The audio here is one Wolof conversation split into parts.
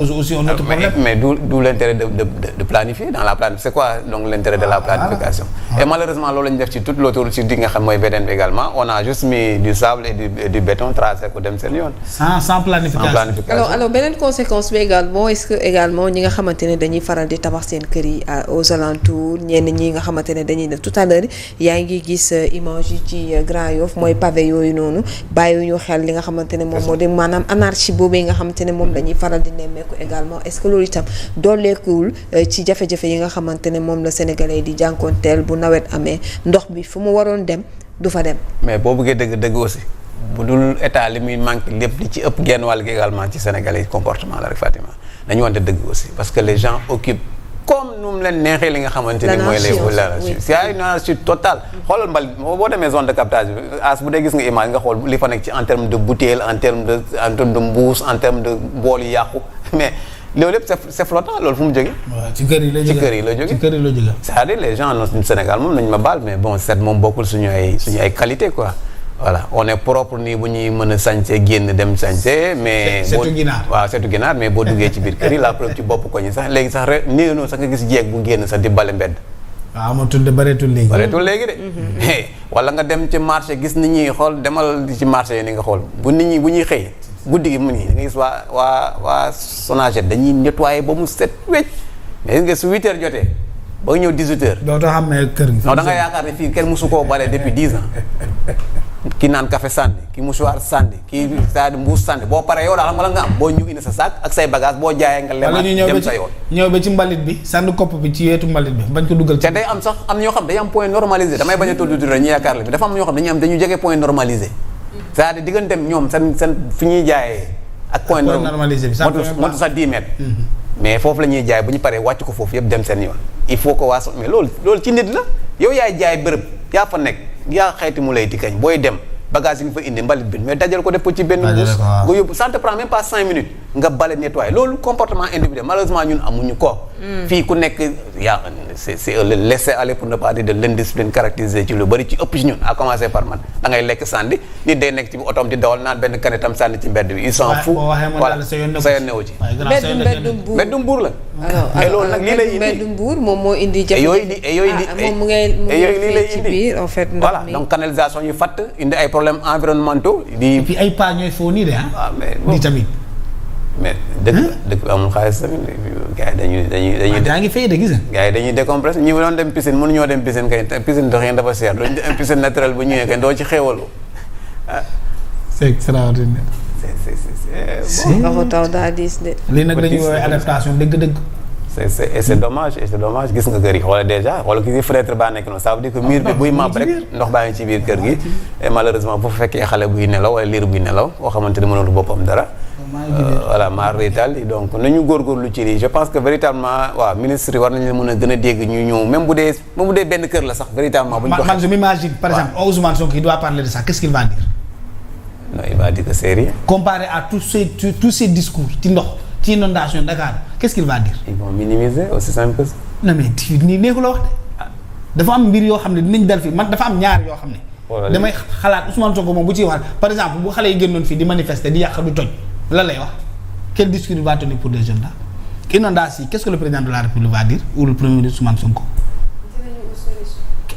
aussi un autre problème. Mais d'où l'intérêt de planifier dans la planification. C'est quoi donc l'intérêt de la planification? Et malheureusement loolu la ñu def ci toute l'autoroute di nga xam mooy VDN bi également on a juste mis du sable et du béton tracé ko dem seen yoon. sans planification. alors beneen conséquence bi également est-ce que également ñi nga xamante ne dañuy faral di tabax seen kër yi aux alentours ñenn ñi nga xamante ne dañuy def tout à l'heure yaa ngi gis image yi ci Grand Yoff mooy pavé yooyu noonu bàyyiwuñu xel li nga xamante ne moom moo di maanaam anarchie boobee nga xamante ne moom dañuy faral di nemmeeku également est-ce que loolu itam dooleekuwul ci jafe-jafe yi nga xamante ne moom la sénégalais di jànkoonteel bu nawet amee ndox bi fu mu waroon dem du fa dem. mais boo bëggee dëgg aussi bu dul état li muy manqué lépp li ci ëpp genn wàll gi également ci sénégalais comportement la rek Fatima dañu wante dëgg aussi parce que les gens occupent comme nu mu leen neexee li nga xamante ni mooy les c'est une anarchie totale. xoolal mbal boo demee zone de captage bi as bu dee gis nga image nga xool li fa nekk ci en terme de bouteille en terme de mbuus en terme de bool yi yàqu mais loolu lépp c'est flottant loolu fu mu jógee. waaw ci kër yi la jógee c'est-à-dire les gens au Sénégal moom nañu ma baal mais bon set moom bokkul suñu ay qualité quoi. voilà on est propre nii bu ñuy mën a sañse génn dem sañse mais setu ginaar waaw setu ginaar mais boo duggee ci biir kër yi la preuve ci bopp ko ñi sax léegi sax rek nii noonu sax nga gis jeeg bu génn sax di bale mbedd. waaw ma tudd bareetul léegi de wala nga dem ci marché gis nit ñi xool demal ci marché yi ni nga xool bu nit ñi bu ñuy xëy guddi gi mu nii da nga gis waa Sonaged dañuy nettoyer ba mu set wecc mais nga su 8 heures jotee ba ñëw 18 heures dootoo xam ne kër gi non da nga yaakaar ne fii kenn mosu koo bale depuis 10 ans ki naan café sànni ki mouchoir sànni ki c'est-à-dire mbuus sànni boo paree yow daal xam nga la nga am boo ñu indi sa sac ak say bagage boo jaayee nga lemaat dem sa yoon ñëw ba ci mbalit bi sànni kopp bi ci wetu mbalit bi bañ ko dugal te day am sax am ñoo xam dañuy am point normalisé damay bañ a tudd ñu yaakaar la bi dafa am ñoo xam dañu jege point normalisé c'est-à-dire digganteem ñoom seen fi ñuy jaayee ak point normalisé bi motu sax 10 mètres mais foofu la ñuy jaay bu ñu paree wàcc ko foofu yëpp dem seen yoon il faut que waa mais loolu ci nit la yow yaay jaay bërëb yaa fa nekk yaa xeeti mu lay di kañ booy dem bagage yi nga fa indi mbalit bi mais dajal ko def ko ci benn mbuus nga yóbbu ça te prend même pas 5 minutes nga bale nettoyer loolu comportement individuel malheureusement ñun amuñu ko fii ku nekk yaa c'est le laisser aller pour ne pas dire de l'indiscipline caractérisée ci lu bëri ci ëpp ci ñun à commencer par man da ngay lekk sànni nit day nekk ci otom di dawal naan benn kanetam sànni ci mbedd bi il s'en fout voilà sa yoon newu ci mbeddum buur la et loolu nag lii lay indi mbeddum buur moom moo indi yooyu lii lay ci biir en fait voilà donc canalisation yu fatt indi ay problèmes environnementaux et puis ay pas ñooy foo nii de di tamit mais dëkk bi amul xaalis tamit gars yi dañuy daa ngi fay de gis nga gars yi dañuy décompressé ñi doon dem piscine mënuñoo dem piscine kay piscine dox yéen dafa seer doon dem piscine naturelle bu ñëwee kay doo ci xéewalu c'est extraordinaire waxu taw daa diis de lii nag dañuy woowee adaptation dëgg-dëgg c'est dommage gis nga kër yi xoola déjà xoola ki si fenêtre baa nekk noonu ça veut dire que mur bi buy màbb rek ndox baa ngi ci biir kër gi et malheureusement bu fekkee xale buy nelaw wala liir buy nelaw boo xamante ne mënul boppam dara voilà maar rétal yi donc nañu góorgóorlu ci lii je pense que véritablement waaw ministre yi war nañu mën a gën a dégg ñu ñëw même bu dee benn kër la sax véritablement bu ñu ko man je m'imagine par exemple Ousmane Sonko il doit parler de ça qu'est-ce qu'il va dire non il va dire que c'est rien comparé à tous ces discours ci ndox ci inondation Dakar qu'est-ce qu'il va dire ils vont minimiser aussi simple que ça non mais nii neexu la wax de dafa am mbir yoo xam ne dinañ dal fii man dafa am ñaar yoo xam ne damay xalaat Ousmane Sonko moom bu ciy wax par exemple bu xale yi génnoon fii di manifester di yàq du toj lan lay wax quel discours il va tenir pour des jeunes là inondation qu'est-ce que le président de la République va dire ou le premier ministre Ousmane Sonko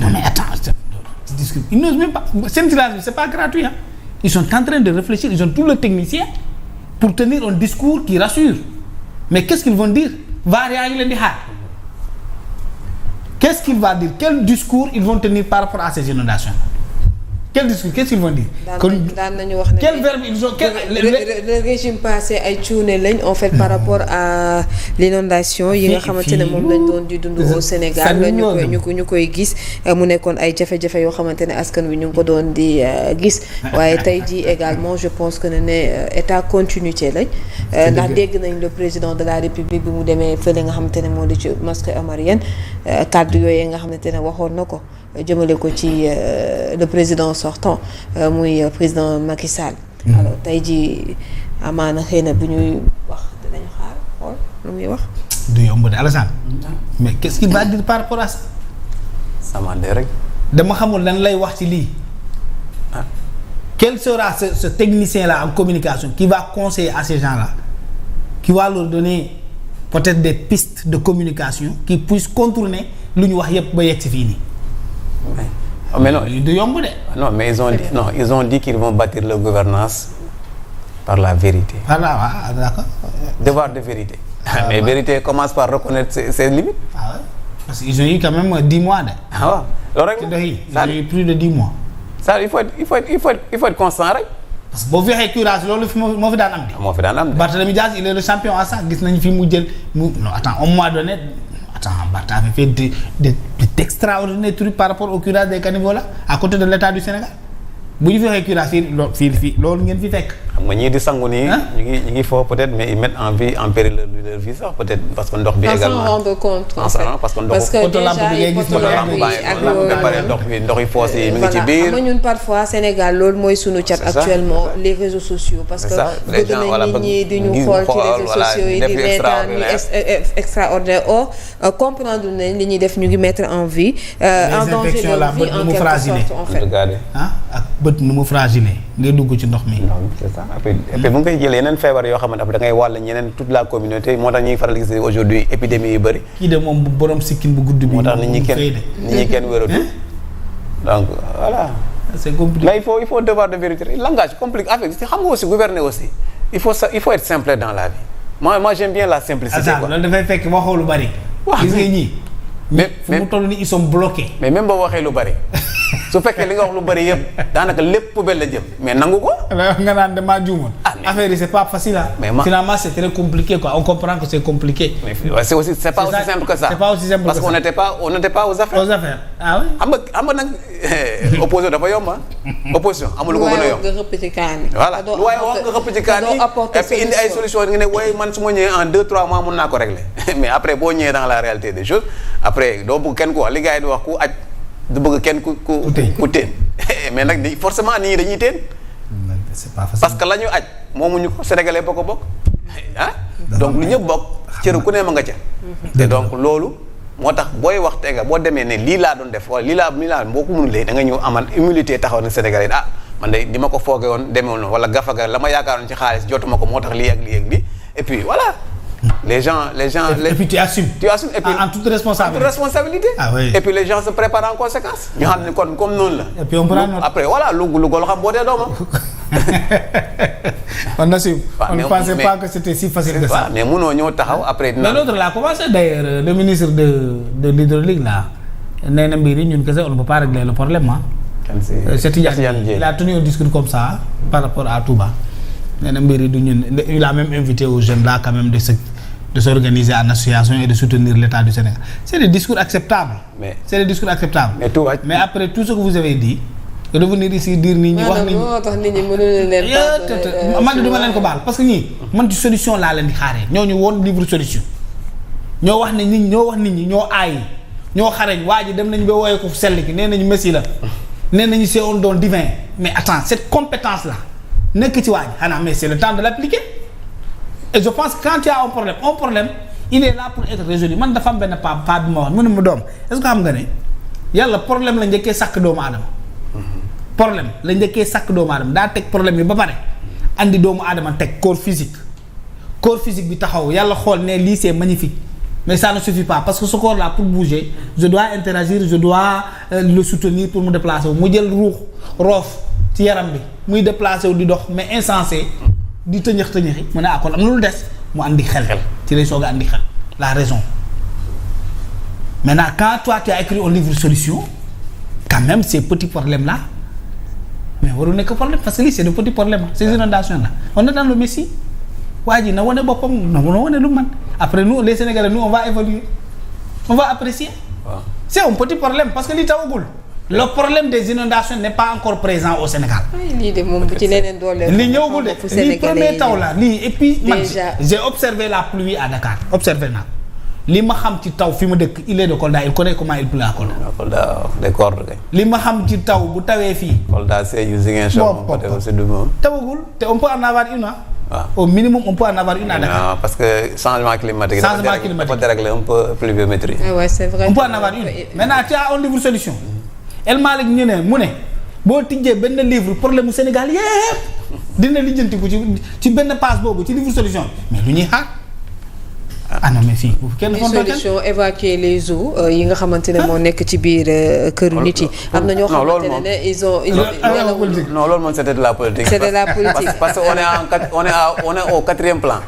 non mais attends ce discours ils n'osent même pas seen tirage bi c'est pas gratuit hein ils sont en train de réfléchir ils ont tout le technicien pour tenir un discours qui rassure mais qu'est-ce qu'ils vont dire vaar yaa ngi leen di xaar qu'est-ce qu'il va dire quel discours ils vont tenir par rapport à ces inondations quel discours qu'est-ce qu'ils vont dire. daan nañu wax ne quel verbe ils ont le régime passé ay cuune lañ en fait par rapport à l'inondation yi nga xamante ne moom lañ doon di dund au Sénégal ñu koy gis mu nekkoon ay jafe-jafe yoo xamante ne askan wi ñu ngi ko doon di gis waaye tey jii également je pense que ne état continuité lañ ndax dégg nañ le président de la République bi mu demee fële nga xamante ne moo di ci mosquée omarienne kàddu yooyu nga xamante ne waxoon na ko jëmale ko ci le président sortant muy président Macky Sall. alors tey jii amaana xëy na bu ñuy wax dinañu xaar xool lu muy wax. du yomb de Alassane. mais qu'est-ce qu'il va dire par rapport à ça. samande rek. dama xamul lan lay wax ci lii. quel sera ce technicien là en communication qui va conseiller à ces gens là qui va leur donner peut-être des pistes de communication qui puissent contourner lu ñu wax yépp ba yegg si fii nii. mais non du yomb de. non mais ils ont dit qu'ils vont bâtir leur gouvernance par la vérité. Par là, ah, d'accord. Devoir de vérité. Mais vérité commence par reconnaître ses limites. Ah ouais. Parce qu'ils ont eu quand même 10 mois de. Ah ouais. Ils ont eu plus de 10 mois. Ça il faut être constant rek. Parce que boo fexee curage loolu moo fi daan am de. moo fi daan am de. Barthélémy Dias il est le champion à ça gis nañu fi mu jël mu non attends au mois donné attends Bartha avait fait d'extraordinaires trucs par rapport au curage des caniveaux là à côté de l'État du Sénégal bu ñu fexee curage fii loolu ngeen fi fekk. xam nga ñii di sangu nii. ñu ngi foofu peut-être mais ils mettent en péril leur vie sax peut-être parce que ndox bi également. s'en rendre compte en fait. parce que ndox ndox yi foos yi mi ngi ci biir. voilà ñun parfois Sénégal loolu mooy sunu cat actuellement les réseaux sociaux. parce que bëgg nañ nit ñi di ñu xool ci réseaux sociaux yi di reetaan ñu extraordinaire comprendre nañ li ñuy def ñu ngi mettre en vie. en danger leur vie en quelque sorte en fait. ak bët nu mu fragile ngay dugg ci ndox mi. c'est ça et puis bu nga koy jëlee yeneen feebar yoo xamante da ngay wàll ñeneen toute la communauté moo tax ñuy faral gis aujourd'hui épidémie yu bëri. kii de moom borom sikkin bu gudd bi. moo tax nit ñi kenn wératu donc voilà. c'est compliqué mais il faut devoir de vérité langage compliqué avec xam nga aussi gouverner aussi il faut être simple dans la vie moi j'aime bien la simplicité quoi. loolu dafay fekk waxoo lu bari. gis nga ñii. mais fu mu toll nii ils sont bloqués. mais même boo waxee lu bari su fekkee li nga wax lu bari yëpp daanaka lépp poubelle la jëm mais nangu ko. nga naan damaa juumoon. affaire yi c'est pas facile mais finalement c'est très compliqué quoi on comprend que c'est compliqué. mais c'est pas aussi simple que ça. c'est pas aussi simple parce que on n'était pas aux affaires. aux affaires ah oui. xam nga nag opposition dafa yomb opposition amul ko gën a yomb. nga xëpp ci kaan yi. voilà waaye wax nga xëpp ci kaan yi et puis indi ay solutions nga ne waaye man su ma ñëwee en 2-3 mois mun naa ko régler mais après boo ñëwee dans la réalité des choses après doo bëgg kenn ku wax li gars yi di wax ku aj du bëgg kenn ku teen mais nag forcément nit ñi dañuy teen. c'est pas facile parce que la ñu aj moomuñu ko sénégalais boo ko bokk donc lu ñëpp bokk cëru ku ne ma nga ca. te donc loolu moo tax booy wax tega boo demee ne lii laa doon def wala lii laa boo ko mënulee da nga ñëw amal humilité taxaw na sénégalais man de di ma ko foogee woon demeewul noonu wala gafaga la ma yaakaaroon ci xaalis jotuma ko moo tax lii ak lii et puis voilà. les gens et puis tu assumes et puis en toute responsabilité. Ah oui. Et puis les gens se préparent en conséquence. ñu xam ne kon comme noonu la. et puis on prend notre... après voilà lu golo xam boo dee doomam. on assume. on ne pensait pas que c'était si facile que ça. mais munoo ñëw taxaw après. mais l'autre là commencé d'ailleurs le ministre de l'hydraulique là nee na mbir yi ñun kese on ne peut pas régler le problème Cheikh Tidiane il a tenu un discours comme ça par rapport à Touba. nee na mbir yi du ñun il a même invité aux jeunes là quand même de s'organiser en association et de soutenir l'État du Sénégal c'est des discours acceptables. Mais après tout ce que vous avez dit revenir ici dire nit ñi wax nit ñi moo tax nit ñi mënuñu leen man duma leen ko baal parce que ñii man ci solution laa leen di xaaree ñoo ñu woon livre solution ñoo wax ne nit ñi ñoo aay ñoo xareñ waa ji dem nañu ba wooye ko sell ki nee nañu messi la nee nañu c'est un don divin mais attends cette compétence là nekk ci waa ji xanaa mais c'est le temps de l'appliquer. Et je pense que quand il y a un problème il est là pour être résolu man dafa am benn pa bi ma wax mu ne ma doom est-ce que xam nga ne yàlla problème la njëkkee sàkk doomu aadama problème la njëkkee sàkk doomu aadama daa teg problème yi ba pare andi doomu aadama teg corps physique bi taxaw yàlla xool ne lii c'est magnifique mais ça ne suffit pas parce que ce corps là pour bouger je dois interagir je dois le soutenir pour mu déplacer wu mu jël roof ci yaram bi muy déplacer wu di dox mais insensé di tëñëxi mu ne kon am na lu des mu andi xel ci lay soog a andi xel la raison maintenant quand toi tu as écrit un livre solution quand même ces petits problèmes là mais waru nekk problème parce que lii c'est de petits problèmes ces inondations là on est dans le messie waa ji na wane boppam na wane lu man après nous les Sénégalais nous on va évaluer on va apprécier c'est un petit problème parce que lii tawagul le problème des inondations n'est pas encore présent au Sénégal. lii de moom bu ci leneen doole. li ñëwagul de lii premier taw la lii et puis man j'ai observé la pluie à Dakar observé naa li ma xam ci taw fi ma dëkk il est de Kolda il connaît comment il pleut à Kolda. Kolda des cordes kay. li ma xam ci taw bu tawee fii. Kolda c'est Ziguinchor. tawagul te on peut en avoir une waaw au minimum on peut en avoir une à Dakar. Non, parce que changement climatique. dafa dérégler un peu pluviométrie. Ouais, c'est vrai. On peut en avoir une maintenant tu as un livre solution. El Malick ñu ne mu ne boo tijjee benn livre problème mu Sénégal yépp dina lijjantiku ci benn page boobu ci livre solution mais lu ñuy xaar. ah non mais fii kenn solution évacuer les eaux yi nga xamante ne moo nekk ci biir këru nit yi. am na ñoo xamante ne ils ont non loolu moom c'était de la politique. c'est de la politique parce que on est au 4e plan.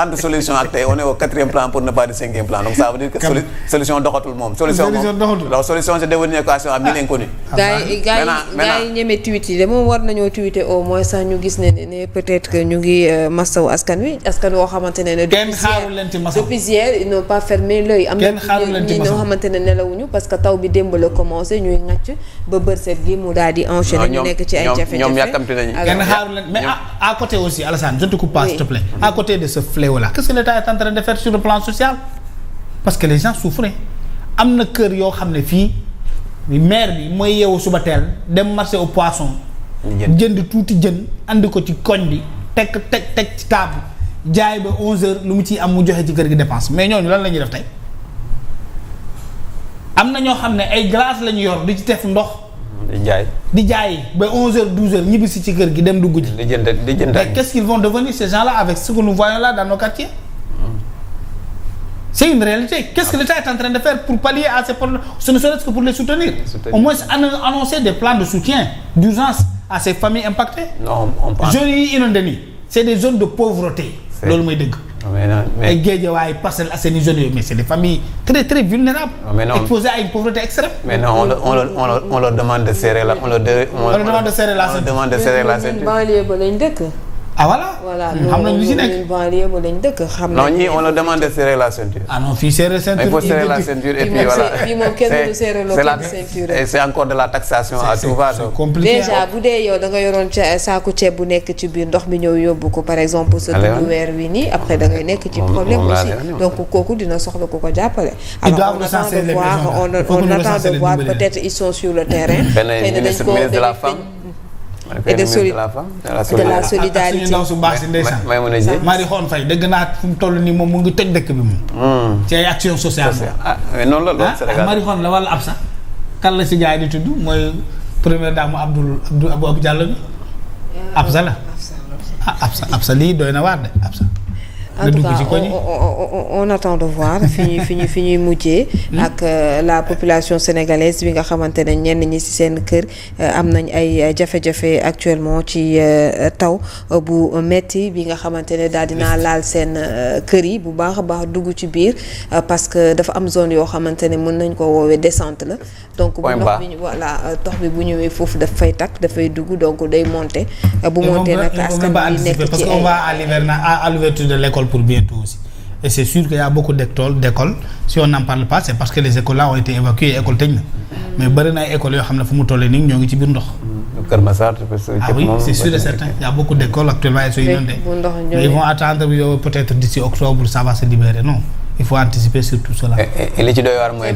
entre solution ak tey on est au 4e plan pour ne pas dire 5e plan donc ça veut dire que solution doxatul moom. solution c'est devenu une équation à mille inconnus. gaa yi ñeme tweet yi de moom war nañoo tweeter au moins sax ñu gis ne peut-être que ñu ngi masawu askan woo xamante ne kenn xaarul leen ci masawu depuis hier ils n'ont pas fermé l'œil. am na ñi ñoo xamante ne nelawuñu parce que taw bi démb la commencé ñuy ŋàcc ba bërset gi mu daal di enchaîner. ñu nekk ci ay jafe-jafe ñoom yàkkamti nañu. kenn xaarul leen mais à côté aussi Alassane je te coupe pas s'il te plaît. à côté de ce fléau là qu'est-ce que l'État est en train de faire sur le plan social parce que les gens souffrent am na kër yoo xam ne fii maire bi mooy yeewu suba teel dem marché au poisson jënd tuuti jën andi ko ci koñ bi teg ci table jaay ba 11h lu mu ciy am mu joxe ci kër gi dépense mais ñooñu lan la ñuy def tey am na ñoo xam ne ay glace la ñu yor di ci def ndox. di jaay ba 11h 12h ñibbisi ci kër gi dem dugg ji. di jënd mais qu'est-ce qu'ils vont devenir ces gens-là avec ce que nous voyons là dans nos quartiers. C'est une réalité. Qu'est-ce que l'État est en train de faire pour pallier à ces problèmes, ce ne serait-ce que pour les soutenir. Au moins annoncer des plans de soutien d'urgence à ces familles impactées. Non, on pense. Zones yi inondées nii c'est des zones de pauvreté. loolu mooy dëgg. mais ay Guédiawaye Parcelles Assainies zones yooyu mais c'est des familles très très vulnérables. exposées à une pauvreté extrême. mais non on leur demande de serrer la ceinture. banlieue ba lañ dëkk. ah voilà. xam nañ lu ci nekk banlieue ba lañ dëkk xam nañ. non ñii on leur demande de serrer la ceinture. ah non fii serrer ceinture. il faut serrer la ceinture et puis voilà. fii moom kenn du serrer loo kenn ceinture. et c'est encore de la taxation à tout va. c'est compliqué déjà bu dee yow da nga yoroon saako ceeb bu nekk ci biir ndox mi ñëw yóbbu ko par exemple. sa dundu weer wi nii après da ngay nekk ci problème aussi. donc kooku dina soxla ku ko jàppale. alors on attend de voir peut-être ils sont sur le terrain. benn ministre de la femme. et de la solidarité ndaw su baax si ndeysaan Marie Khone Faye dëgg naa fu mu toll nii moom mu ngi toj dëkk bi moom. ci ay action sociale mais noonu la loolu Sénégal Marie Khone la wala Absa kan la si gars yi di tudd mooy première dame Abdou Diallo bi Absa la Absa lii doy na waar de Absa. en tout cas on attend de voir fi ñuy mujjee ak la population sénégalaise bi nga xamante ne ñenn ñi ci seen kër am nañ ay jafe-jafe actuellement ci taw bu metti bi nga xamante ne daal dinaa laal seen kër yi bu baax a baax dugg ci biir parce que dafa am zone yoo xamante ne mën nañ ko woowee descente la donc bu ndox bi ndox bi bu ñëwee foofu daf fay takk dafay dugg donc day monter bu monter nag askan bi nekk ci parce qu'on va à l'ouverture de l'école pour bientôt aussi et c'est sûr qu'il y a beaucoup d'écoles si on n'en parle pas c'est parce que les écoles là ont été évacuées école tëj na mais bari na ay écoles yoo xam ne fu mu tollee nii ñoo ngi ci biir ndox. Kër Massar oui c'est sûr et certain il y a beaucoup d'écoles actuellement elles sont inondées mais ils vont attendre peut-être d'ici octobre ça va se libérer non il faut anticiper sur tout cela. et li ci doy waar mooy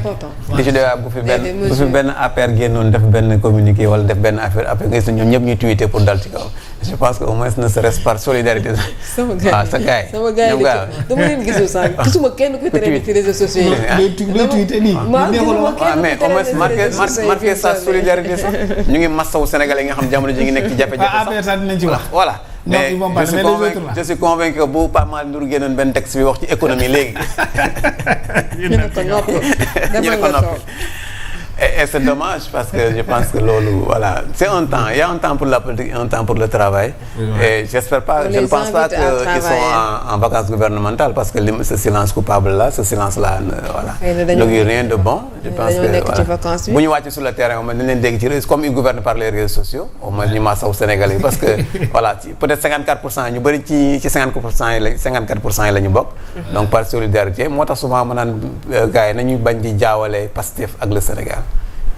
li ci doy waar bu fi benn APR génnoon def benn communiqué wala def benn affaire après nga gis ñoom ñëpp ñuy tweeter pour dal ci kaw je pense que au moins ne serait-ce par solidarité. sa gars yi dama leen gisul sax gisuma kenn kuy tere ci réseaux sociaux yi. day tweeter nii. mais au moins marqué sa solidarité sax ñu ngi massawu Sénégalais yi nga xam jamono ji ngi nekk ci jafe-jafe sax dinañ ci wax voilà. mais je suis convaincu que bu Pape Malick Ndour génnoon benn texte bi wax ci économie léegi. ñu ne ko noppi demal nga toog. Et c'est dommage parce que je pense que loolu voilà c'est un temps il y a un temps pour la politique et un temps pour le travail. Et je ne pense pas qu'ils sont en vacances gouvernementales parce que ce silence coupable là ce silence là voilà. n'augure rien de bon. je pense que voilà bu ñu wàcc sur le terrain au moins dañ leen dégg ci réseau comme ils gouvernent par les réseaux sociaux au moins ñu maasawu Sénégalais parce que voilà peut-être 54% ñu bëri ci 54% yi la ñu bokk. donc par solidarité moo tax souvent ma naan gars yi nañu bañ di jaawale Pastef ak le Sénégal.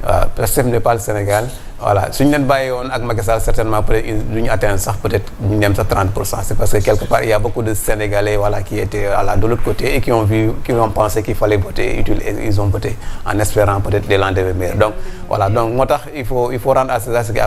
waaw Pastef n'est pas le Sénégal voilà suñu leen bàyyi woon ak Macky Sall certainement peut-être du ñu atteindre sax peut-être ñu dem sax 30% c'est parce que quelque part il y a beaucoup de Sénégalais voilà qui étaient voilà de l'autre côté et qui ont pensé qu'il fallait voter utile et ils ont voté en espérant peut-être des lendemains meilleurs donc voilà donc moo tax il faut rendre à César ce qui